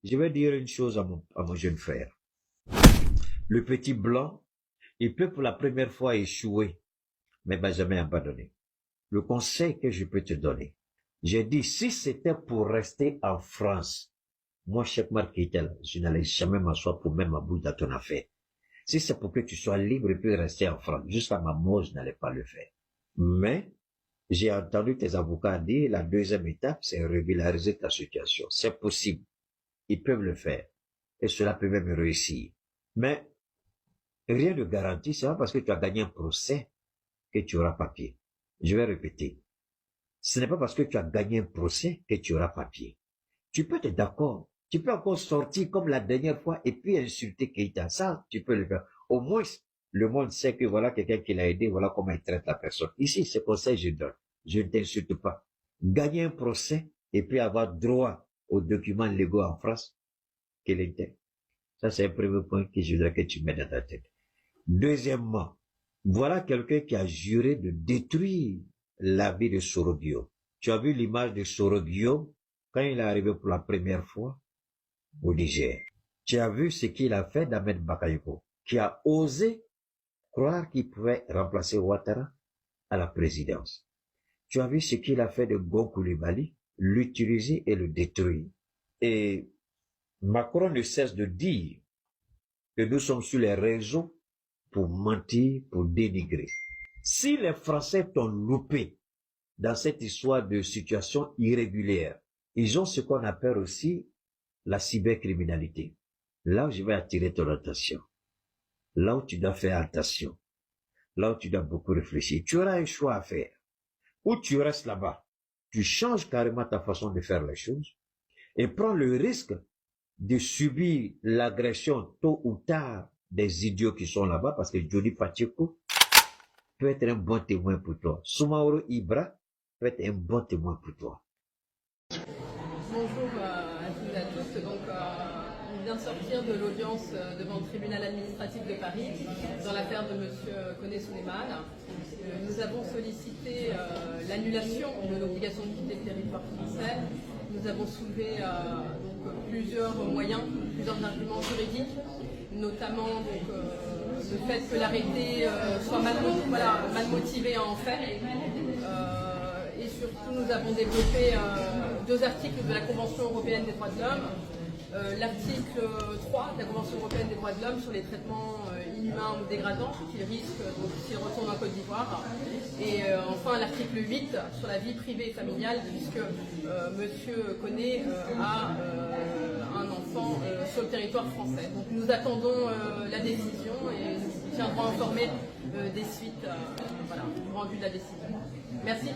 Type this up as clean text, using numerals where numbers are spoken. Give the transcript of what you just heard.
Je vais dire une chose à mon jeune frère. Le petit blanc, il peut pour la première fois échouer, mais il va jamais abandonner. Le conseil que je peux te donner, j'ai dit, si c'était pour rester en France, moi, Cheikh Oumar Keïta, je n'allais jamais m'asseoir pour même ma bouche dans ton affaire. Si c'est pour que tu sois libre et puis rester en France, jusqu'à ma mort, je n'allais pas le faire. Mais, j'ai entendu tes avocats dire, la deuxième étape, c'est régulariser ta situation. C'est possible. Ils peuvent le faire. Et cela peut même réussir. Mais, rien ne garantit, c'est pas parce que tu as gagné un procès que tu auras papier. Je vais répéter. Ce n'est pas parce que tu as gagné un procès que tu auras papier. Tu peux être d'accord. Tu peux encore sortir comme la dernière fois et puis insulter Keïta. Ça, tu peux le faire. Au moins, le monde sait que voilà quelqu'un qui l'a aidé, voilà comment il traite la personne. Ici, ce conseil je donne. Je ne t'insulte pas. Gagner un procès et puis avoir droit aux documents légaux en France, quel était. Ça, c'est un premier point que je voudrais que tu mettes dans ta tête. Deuxièmement, voilà quelqu'un qui a juré de détruire la vie de Sorobio. Tu as vu l'image de Sorobio quand il est arrivé pour la première fois au Niger. Tu as vu ce qu'il a fait d'Ahmed Bakayoko, qui a osé croire qu'il pouvait remplacer Ouattara à la présidence. Tu as vu ce qu'il a fait de Gon Coulibaly, l'utiliser et le détruire. Et Macron ne cesse de dire que nous sommes sur les réseaux pour mentir, pour dénigrer. Si les Français t'ont loupé dans cette histoire de situation irrégulière, ils ont ce qu'on appelle aussi la cybercriminalité. Là où je vais attirer ton attention, là où tu dois faire attention, là où tu dois beaucoup réfléchir, tu auras un choix à faire. Ou tu restes là-bas, tu changes carrément ta façon de faire les choses et prends le risque de subir l'agression tôt ou tard des idiots qui sont là-bas, parce que Johnny Pacheco peut être un bon témoin pour toi. Soumaoro Ibra peut être un bon témoin pour toi. Bonjour à toutes et à tous. Donc, on vient de sortir de l'audience devant le tribunal administratif de Paris dans l'affaire de M. Koné Souleymane. Nous avons sollicité l'annulation de l'obligation de quitter le territoire français. Nous avons soulevé donc, plusieurs moyens, plusieurs arguments juridiques, notamment donc, le fait que l'arrêté soit mal motivé en fait. Et surtout, nous avons développé deux articles de la Convention européenne des droits de l'homme. L'article 3 de la Convention européenne des droits de l'homme sur les traitements inhumains ou dégradants qu'il risque s'il retourne en Côte d'Ivoire. Et enfin l'article 8 sur la vie privée et familiale, puisque M. Koné a un enfant sur le territoire français. Donc nous attendons la décision et nous vous tiendrons informés des suites du rendu de la décision. Merci.